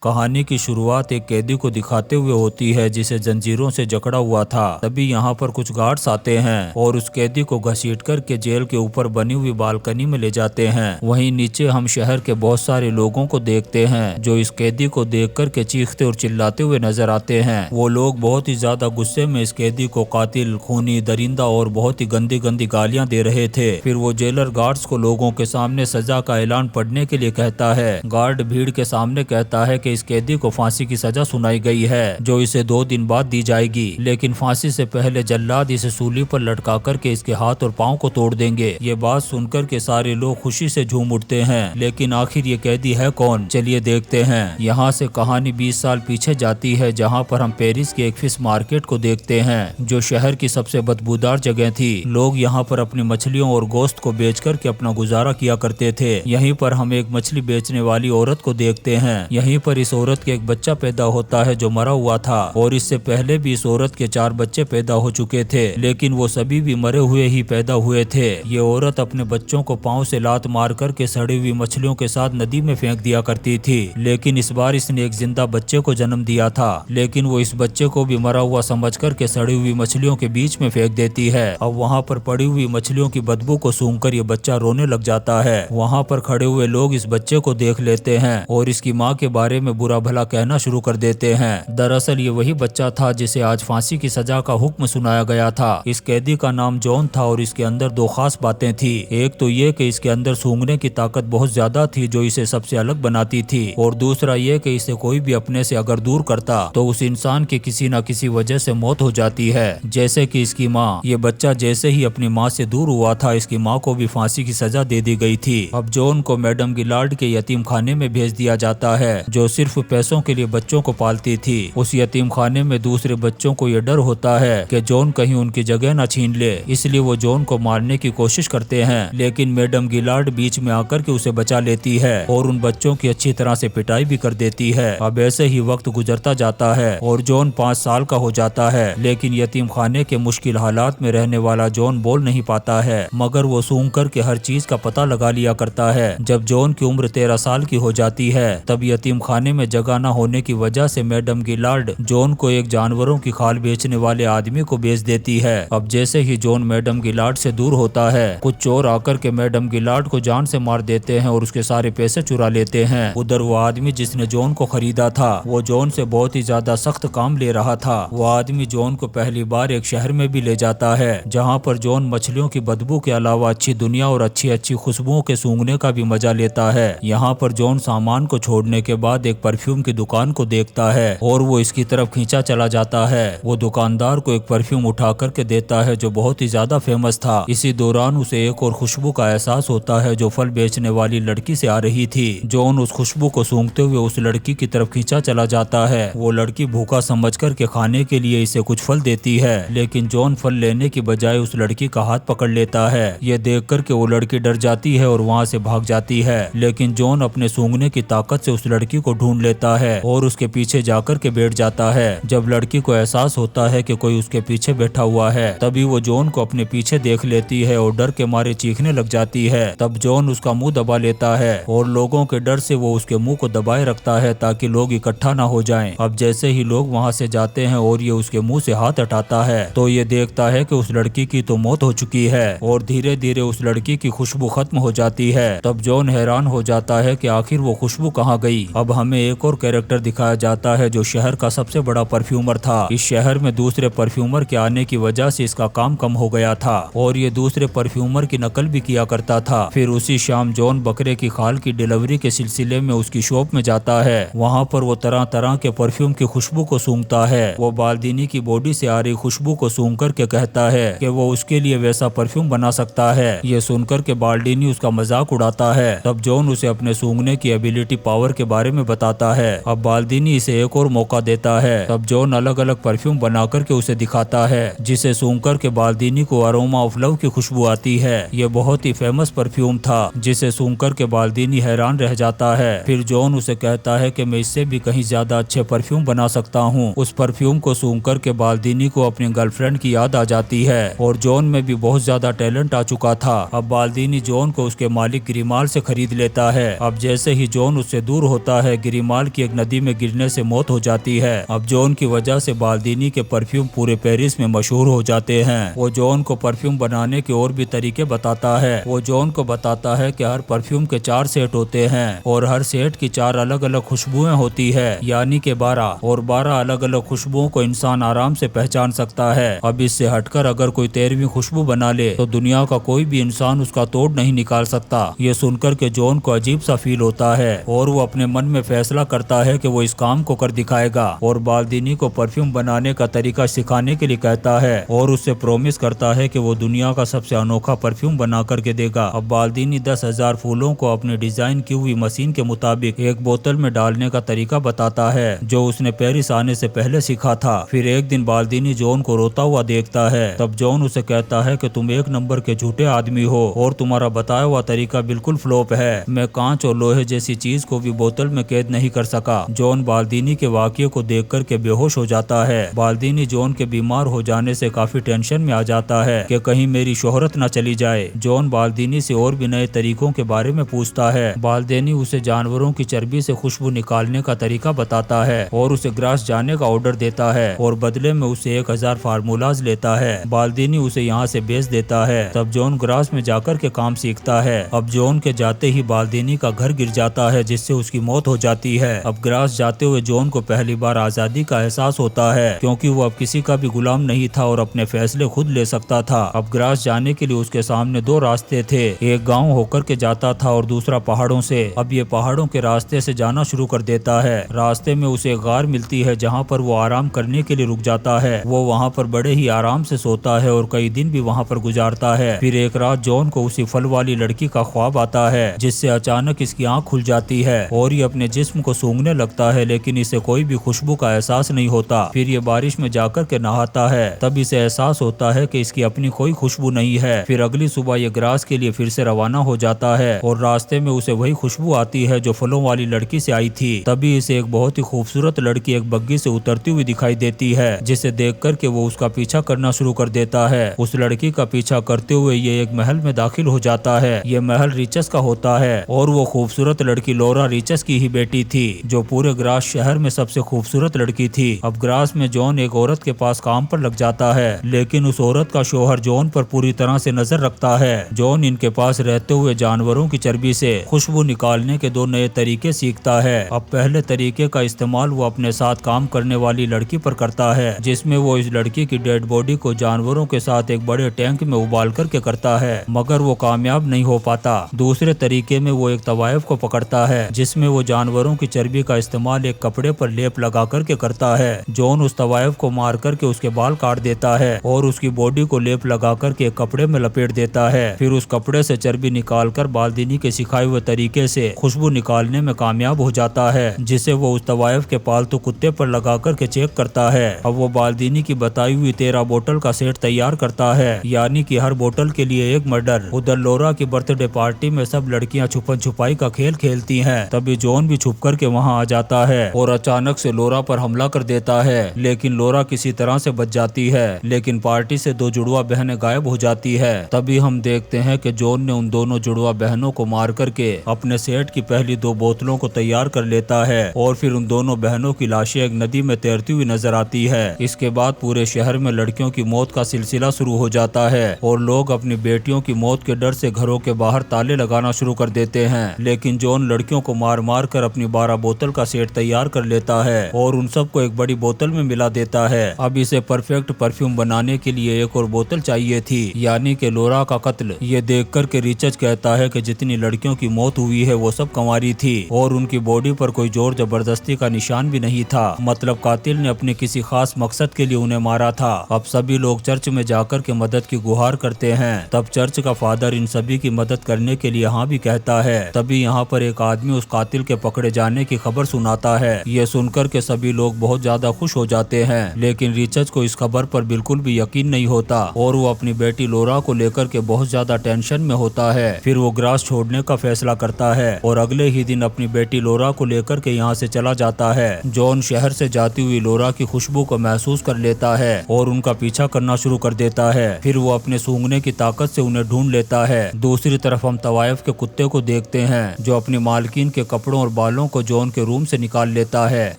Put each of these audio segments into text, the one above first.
कहानी की शुरुआत एक कैदी को दिखाते हुए होती है जिसे जंजीरों से जकड़ा हुआ था। तभी यहाँ पर कुछ गार्ड्स आते हैं और उस कैदी को घसीट कर के जेल के ऊपर बनी हुई बालकनी में ले जाते हैं। वहीं नीचे हम शहर के बहुत सारे लोगों को देखते हैं जो इस कैदी को देख कर के चीखते और चिल्लाते हुए नजर आते हैं। वो लोग बहुत ही ज्यादा गुस्से में इस कैदी को कातिल, खूनी, दरिंदा और बहुत ही गंदी गंदी गालियां दे रहे थे। फिर वो जेलर गार्ड्स को लोगों के सामने सजा का ऐलान पढ़ने के लिए कहता है। गार्ड भीड़ के सामने कहता है कि इस कैदी को फांसी की सजा सुनाई गई है जो इसे 2 दिन बाद दी जाएगी, लेकिन फांसी से पहले जल्लाद इसे सूली पर लटका करके इसके हाथ और पांव को तोड़ देंगे। ये बात सुनकर के सारे लोग खुशी से झूम उठते हैं। लेकिन आखिर ये कैदी है कौन, चलिए देखते हैं। यहाँ से कहानी 20 साल पीछे जाती है जहाँ पर हम पेरिस के एक फिश मार्केट को देखते हैं जो शहर की सबसे बदबूदार जगह थी। लोग यहाँ पर अपनी मछलियों और गोश्त को बेच कर के अपना गुजारा किया करते थे। यहीं पर हम एक मछली बेचने वाली औरत को देखते हैं। यहीं पर इस औरत के एक बच्चा पैदा होता है जो मरा हुआ था और इससे पहले भी इस औरत के 4 बच्चे पैदा हो चुके थे, लेकिन वो सभी भी मरे हुए ही पैदा हुए थे। ये औरत अपने बच्चों को पांव से लात मार कर के सड़ी हुई मछलियों के साथ नदी में फेंक दिया करती थी, लेकिन इस बार इसने एक जिंदा बच्चे को जन्म दिया था, लेकिन वो इस बच्चे को भी मरा हुआ समझ कर के सड़ी हुई मछलियों के बीच में फेंक देती है। अब वहाँ पर पड़ी हुई मछलियों की बदबू को सूंघकर ये बच्चा रोने लग जाता है। वहाँ पर खड़े हुए लोग इस बच्चे को देख लेते हैं और इसकी माँ के बारे में बुरा भला कहना शुरू कर देते हैं। दरअसल ये वही बच्चा था जिसे आज फांसी की सजा का हुक्म सुनाया गया था। इस कैदी का नाम जॉन था और इसके अंदर 2 खास बातें थी। एक तो ये कि इसके अंदर सूंघने की ताकत बहुत ज्यादा थी जो इसे सबसे अलग बनाती थी, और दूसरा ये कि इसे कोई भी अपने से अगर दूर करता तो उस इंसान की किसी न किसी वजह से मौत हो जाती है, जैसे कि इसकी माँ। ये बच्चा जैसे ही अपनी माँ से दूर हुआ था इसकी माँ को भी फांसी की सजा दे दी गई थी। अब जॉन को मैडम गिलार्ड के यतीम खाने में भेज दिया जाता है जो सिर्फ पैसों के लिए बच्चों को पालती थी। उस यतीम खाने में दूसरे बच्चों को ये डर होता है कि जॉन कहीं उनकी जगह न छीन ले, इसलिए वो जॉन को मारने की कोशिश करते हैं, लेकिन मैडम गिलार्ड बीच में आकर के उसे बचा लेती है और उन बच्चों की अच्छी तरह से पिटाई भी कर देती है। अब ऐसे ही वक्त गुजरता जाता है और जॉन 5 साल का हो जाता है, लेकिन यतीम खाने के मुश्किल हालात में रहने वाला जॉन बोल नहीं पाता है, मगर वो सूंघ कर के हर चीज का पता लगा लिया करता है। जब जॉन की उम्र 13 साल की हो जाती है तब यतीम खाने में जगह न होने की वजह से मैडम गिलार्ड जॉन को एक जानवरों की खाल बेचने वाले आदमी को बेच देती है। अब जैसे ही जॉन मैडम गिलार्ड से दूर होता है कुछ चोर आकर के मैडम गिलार्ड को जान से मार देते हैं और उसके सारे पैसे चुरा लेते हैं। उधर वो आदमी जिसने जॉन को खरीदा था वो जॉन से बहुत ही ज्यादा सख्त काम ले रहा था। वो आदमी जॉन को पहली बार एक शहर में भी ले जाता है जहाँ पर जॉन मछलियों की बदबू के अलावा अच्छी दुनिया और अच्छी अच्छी खुशबुओं के सूंघने का भी मजा लेता है। यहाँ पर जॉन सामान को छोड़ने के बाद एक परफ्यूम की दुकान को देखता है और वो इसकी तरफ खींचा चला जाता है। वो दुकानदार को एक परफ्यूम उठा करके देता है जो बहुत ही ज्यादा फेमस था। इसी दौरान उसे एक और खुशबू का एहसास होता है जो फल बेचने वाली लड़की से आ रही थी। जॉन उस खुशबू को सूंघते हुए उस लड़की की तरफ खींचा चला जाता है। वो लड़की भूखा समझ कर के खाने के लिए इसे कुछ फल देती है, लेकिन जॉन फल लेने की बजाय उस लड़की का हाथ पकड़ लेता है। ये देख कर के वो लड़की डर जाती है और वहाँ से भाग जाती है, लेकिन जॉन अपने सूंघने की ताकत से उस लड़की को ढूंढ लेता है और उसके पीछे जाकर के बैठ जाता है। जब लड़की को एहसास होता है कि कोई उसके पीछे बैठा हुआ है तभी वो जॉन को अपने पीछे देख लेती है और डर के मारे चीखने लग जाती है। तब जॉन उसका मुंह दबा लेता है और लोगों के डर से वो उसके मुंह को दबाए रखता है ताकि लोग इकट्ठा ना हो जाएं। अब जैसे ही लोग वहाँ से जाते हैं और ये उसके मुंह से हाथ हटाता है तो ये देखता है कि उस लड़की की तो मौत हो चुकी है और धीरे धीरे उस लड़की की खुशबू खत्म हो जाती है। तब जॉन हैरान हो जाता है कि आखिर वो खुशबू कहाँ गई। अब हमें एक और कैरेक्टर दिखाया जाता है जो शहर का सबसे बड़ा परफ्यूमर था। इस शहर में दूसरे परफ्यूमर के आने की वजह से इसका काम कम हो गया था और ये दूसरे परफ्यूमर की नकल भी किया करता था। फिर उसी शाम जॉन बकरे की खाल की डिलीवरी के सिलसिले में उसकी शॉप में जाता है। वहाँ पर वो तरह तरह के परफ्यूम की खुशबू को सूंघता है। वो बाल्दीनी की बॉडी से आ रही खुशबू को सूंघ कर के कहता है कि वो उसके लिए वैसा परफ्यूम बना सकता है। ये सुनकर के बाल्दीनी उसका मजाक उड़ाता है। तब जॉन उसे अपने सूंघने की एबिलिटी पावर के बारे में बताता है। अब बाल्दीनी इसे एक और मौका देता है। तब जॉन अलग अलग परफ्यूम बना करके उसे दिखाता है जिसे सूंघ कर के बाल्दीनी को अरोमा ऑफ लव की खुशबू आती है। ये बहुत ही फेमस परफ्यूम था जिसे सूंघ कर के बाल्दीनी हैरान रह जाता है। फिर जॉन उसे कहता है कि मैं इससे भी कहीं ज्यादा अच्छे परफ्यूम बना सकता हूँ। उस परफ्यूम को सूंघ कर के बाल्दीनी को अपनी गर्लफ्रेंड की याद आ जाती है और जॉन में भी बहुत ज्यादा टैलेंट आ चुका था। अब बाल्दीनी जॉन को उसके मालिक ग्रिमाल से खरीद लेता है। अब जैसे ही जॉन उससे दूर होता है उसकी रिमाल की एक नदी में गिरने से मौत हो जाती है। अब जॉन की वजह से बाल्दीनी के परफ्यूम पूरे पेरिस में मशहूर हो जाते हैं। वो जॉन को परफ्यूम बनाने के और भी तरीके बताता है। वो जॉन को बताता है कि हर परफ्यूम के 4 सेट होते हैं और हर सेट की 4 अलग अलग खुशबुएं होती है, यानी कि 12, और 12 अलग अलग खुशबुओं को इंसान आराम से पहचान सकता है। अब इससे हटकर अगर कोई 13वीं खुशबू बना ले तो दुनिया का कोई भी इंसान उसका तोड़ नहीं निकाल सकता। ये सुनकर के जॉन को अजीब सा फील होता है और वो अपने मन में फैसला करता है कि वो इस काम को कर दिखाएगा और बाल्दीनी को परफ्यूम बनाने का तरीका सिखाने के लिए कहता है और उससे प्रॉमिस करता है कि वो दुनिया का सबसे अनोखा परफ्यूम बना करके देगा। अब बाल्दीनी 10,000 फूलों को अपने डिजाइन की हुई मशीन के मुताबिक एक बोतल में डालने का तरीका बताता है जो उसने पेरिस आने से पहले सीखा था। फिर एक दिन बाल्दीनी जॉन को रोता हुआ देखता है। तब जॉन उसे कहता है कि तुम एक नंबर के झूठे आदमी हो और तुम्हारा बताया हुआ तरीका बिल्कुल फ्लॉप है। मैं कांच और लोहे जैसी चीज को भी बोतल में कैद नहीं कर सका। जॉन बाल्दीनी के वाकये को देख कर के बेहोश हो जाता है। बाल्दीनी जॉन के बीमार हो जाने से काफी टेंशन में आ जाता है कि कहीं मेरी शोहरत न चली जाए। जॉन बाल्दीनी से और भी नए तरीकों के बारे में पूछता है। बाल्दीनी उसे जानवरों की चर्बी से खुशबू निकालने का तरीका बताता है और उसे ग्रास जाने का ऑर्डर देता है और बदले में उसे 1000 फार्मूलाज लेता है। बाल्दीनी उसे यहाँ से बेच देता है। तब जॉन ग्रास में जाकर के काम सीखता है। अब जॉन के जाते ही बाल्दीनी का घर गिर जाता है जिससे उसकी मौत हो जाती है। अब ग्रास जाते हुए जॉन को पहली बार आजादी का एहसास होता है क्योंकि वो अब किसी का भी गुलाम नहीं था और अपने फैसले खुद ले सकता था। अब ग्रास जाने के लिए उसके सामने 2 रास्ते थे, एक गांव होकर के जाता था और दूसरा पहाड़ों से। अब ये पहाड़ों के रास्ते से जाना शुरू कर देता है। रास्ते में उसे एक गार मिलती है जहाँ पर वो आराम करने के लिए रुक जाता है। वो वहाँ पर बड़े ही आराम से सोता है और कई दिन भी वहाँ पर गुजारता है। फिर एक रात जॉन को उसी फल वाली लड़की का ख्वाब आता है जिससे अचानक इसकी आंख खुल जाती है और ये अपने जिस्म को सूंघने लगता है लेकिन इसे कोई भी खुशबू का एहसास नहीं होता। फिर ये बारिश में जाकर के नहाता है, तब इसे एहसास होता है कि इसकी अपनी कोई खुशबू नहीं है। फिर अगली सुबह ये ग्रास के लिए फिर से रवाना हो जाता है और रास्ते में उसे वही खुशबू आती है जो फलों वाली लड़की से आई थी। तभी इसे एक बहुत ही खूबसूरत लड़की एक बग्गी से उतरती हुई दिखाई देती है जिसे देख करके वो उसका पीछा करना शुरू कर देता है। उस लड़की का पीछा करते हुए ये एक महल में दाखिल हो जाता है। ये महल रिचस का होता है और वो खूबसूरत लड़की लोरा रिचस की ही बेटी थी जो पूरे ग्रास शहर में सबसे खूबसूरत लड़की थी। अब ग्रास में जॉन एक औरत के पास काम पर लग जाता है लेकिन उस औरत का शौहर जॉन पर पूरी तरह से नजर रखता है। जॉन इनके पास रहते हुए जानवरों की चर्बी से खुशबू निकालने के 2 नए तरीके सीखता है। अब पहले तरीके का इस्तेमाल वो अपने साथ काम करने वाली लड़की पर करता है जिसमें वो इस लड़की की डेड बॉडी को जानवरों के साथ एक बड़े टैंक में उबाल करके करता है मगर वो कामयाब नहीं हो पाता। दूसरे तरीके में वो एक तवायफ को पकड़ता है जिसमें वो जानवरों की चर्बी का इस्तेमाल एक कपड़े पर लेप लगा करके करता है। जॉन उस तवायफ को मार करके उसके बाल काट देता है और उसकी बॉडी को लेप लगा करके एक कपड़े में लपेट देता है। फिर उस कपड़े से चर्बी निकालकर बाल्दीनी के सिखाए हुए तरीके से खुशबू निकालने में कामयाब हो जाता है जिसे वो उस तवायफ के पालतू कुत्ते पर लगा करके चेक करता है। अब वो बाल्दीनी की बताई हुई 13 बोतल का सेट तैयार करता है, यानी कि हर बोतल के लिए एक मर्डर। उधर लोरा की बर्थडे पार्टी में सब लड़कियां छुपन छुपाई का खेल खेलती हैं। तभी जॉन भी छुप कर के वहाँ आ जाता है और अचानक से लोरा पर हमला कर देता है लेकिन लोरा किसी तरह से बच जाती है। लेकिन पार्टी से 2 जुड़वा बहनें गायब हो जाती है। तभी हम देखते हैं कि जॉन ने उन दोनों जुड़वा बहनों को मार करके अपने सेट की पहली 2 बोतलों को तैयार कर लेता है और फिर उन दोनों बहनों की लाशें एक नदी में तैरती हुई नजर आती है। इसके बाद पूरे शहर में लड़कियों की मौत का सिलसिला शुरू हो जाता है और लोग अपनी बेटियों की मौत के डर से घरों के बाहर ताले लगाना शुरू कर देते हैं। लेकिन जॉन लड़कियों को मार मार कर अपनी 12 बोतल का सेट तैयार कर लेता है और उन सबको एक बड़ी बोतल में मिला देता है। अब इसे परफेक्ट परफ्यूम बनाने के लिए एक और बोतल चाहिए थी, यानी कि लोरा का कत्ल। ये देख कर के रिचर्ड कहता है कि जितनी लड़कियों की मौत हुई है वो सब कंवारी थी और उनकी बॉडी पर कोई जोर जबरदस्ती का निशान भी नहीं था, मतलब कातिल ने अपने किसी खास मकसद के लिए उन्हें मारा था। अब सभी लोग चर्च में जाकर के मदद की गुहार करते हैं। तब चर्च का फादर इन सभी की मदद करने के लिए हाँ भी कहता है। तभी यहाँ पर एक आदमी उस कातिल के पकड़े जाने की खबर सुनाता है। ये सुनकर के सभी लोग बहुत ज्यादा खुश हो जाते हैं लेकिन रिचर्ड को इस खबर पर बिल्कुल भी यकीन नहीं होता और वो अपनी बेटी लोरा को लेकर के बहुत ज्यादा टेंशन में होता है। फिर वो ग्रास छोड़ने का फैसला करता है और अगले ही दिन अपनी बेटी लोरा को लेकर के यहाँ से चला जाता है। जॉन शहर से जाती हुई लोरा की खुशबू को महसूस कर लेता है और उनका पीछा करना शुरू कर देता है। फिर वो अपने सूंघने की ताकत से उन्हें ढूंढ लेता है। दूसरी तरफ हम तवायफ के कुत्ते को देखते हैं जो अपनी मालकिन के कपड़ों और बालों वालों को जॉन के रूम से निकाल लेता है,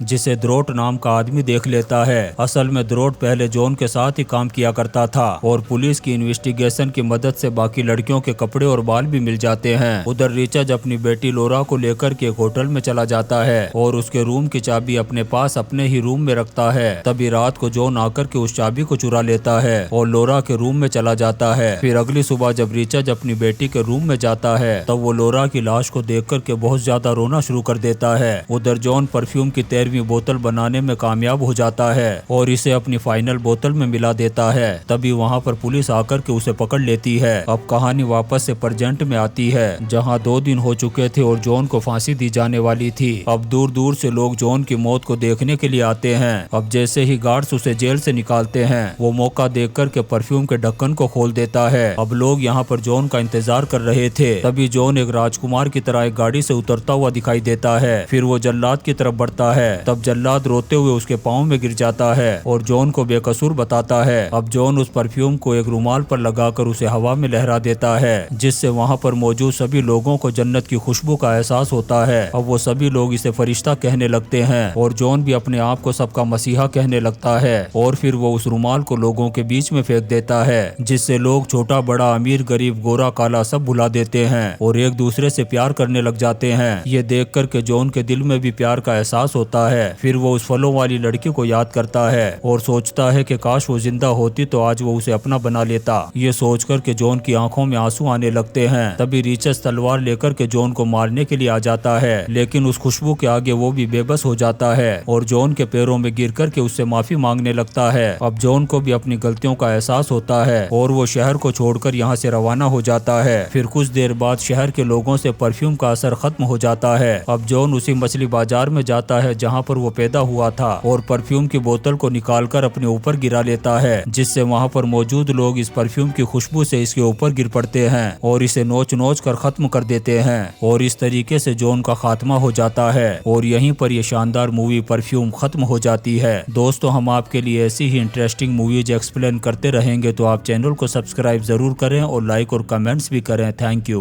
जिसे द्रोट नाम का आदमी देख लेता है। असल में द्रोट पहले जॉन के साथ ही काम किया करता था और पुलिस की इन्वेस्टिगेशन की मदद से बाकी लड़कियों के कपड़े और बाल भी मिल जाते हैं। उधर रिचर्ड अपनी बेटी लोरा को लेकर के एक होटल में चला जाता है और उसके रूम की चाबी अपने पास अपने ही रूम में रखता है। तभी रात को जॉन आकर के उस चाबी को चुरा लेता है और लोरा के रूम में चला जाता है। फिर अगली सुबह जब रिचर्ड अपनी बेटी के रूम में जाता है तब वो लोरा की लाश को देख कर के बहुत ज्यादा रोना शुरू कर देता है। उधर जॉन परफ्यूम की 13वीं बोतल बनाने में कामयाब हो जाता है और इसे अपनी फाइनल बोतल में मिला देता है। तभी वहाँ पर पुलिस आकर के उसे पकड़ लेती है। अब कहानी वापस से प्रेजेंट में आती है, जहाँ 2 दिन हो चुके थे और जॉन को फांसी दी जाने वाली थी। अब दूर दूर से लोग जॉन की मौत को देखने के लिए आते हैं। अब जैसे ही गार्ड्स उसे जेल से निकालते हैं, वो मौका देख कर के परफ्यूम के ढक्कन को खोल देता है। अब लोग यहाँ पर जॉन का इंतजार कर रहे थे। तभी जॉन एक राजकुमार की तरह एक गाड़ी से उतरता हुआ दिखाई देता है। फिर वो जल्लाद की तरफ बढ़ता है। तब जल्लाद रोते हुए उसके पाँव में गिर जाता है और जॉन को बेकसूर बताता है। अब जॉन उस परफ्यूम को एक रुमाल पर लगाकर उसे हवा में लहरा देता है, जिससे वहाँ पर मौजूद सभी लोगों को जन्नत की खुशबू का एहसास होता है। अब वो सभी लोग इसे फरिश्ता कहने लगते हैं और जॉन भी अपने आप को सबका मसीहा कहने लगता है। और फिर वो उस रुमाल को लोगों के बीच में फेंक देता है, जिससे लोग छोटा बड़ा अमीर गरीब गोरा काला सब भुला देते हैं और एक दूसरे से प्यार करने लग जाते हैं। ये देख कर के जॉन के दिल में भी प्यार का एहसास होता है। फिर वो उस फलों वाली लड़की को याद करता है और सोचता है कि काश वो जिंदा होती तो आज वो उसे अपना बना लेता। ये सोच कर के जॉन की आंखों में आंसू आने लगते हैं। तभी रिचर्ड तलवार लेकर के जॉन को मारने के लिए आ जाता है, लेकिन उस खुशबू के आगे वो भी बेबस हो जाता है और जॉन के पैरों में गिर कर के उससे माफी मांगने लगता है। अब जॉन को भी अपनी गलतियों का एहसास होता है और वो शहर को छोड़कर यहाँ से रवाना हो जाता है। फिर कुछ देर बाद शहर के लोगों से परफ्यूम का असर खत्म हो जाता है। अब जॉन उसी मछली बाजार में जाता है जहाँ पर वो पैदा हुआ था और परफ्यूम की बोतल को निकालकर अपने ऊपर गिरा लेता है, जिससे वहाँ पर मौजूद लोग इस परफ्यूम की खुशबू से इसके ऊपर गिर पड़ते हैं और इसे नोच नोच कर खत्म कर देते हैं। और इस तरीके से जॉन का खात्मा हो जाता है और यहीं पर यह शानदार मूवी परफ्यूम खत्म हो जाती है। दोस्तों, हम आपके लिए ऐसी ही इंटरेस्टिंग मूवीज एक्सप्लेन करते रहेंगे, तो आप चैनल को सब्सक्राइब जरूर करें और लाइक और कमेंट्स भी करें। Thank you.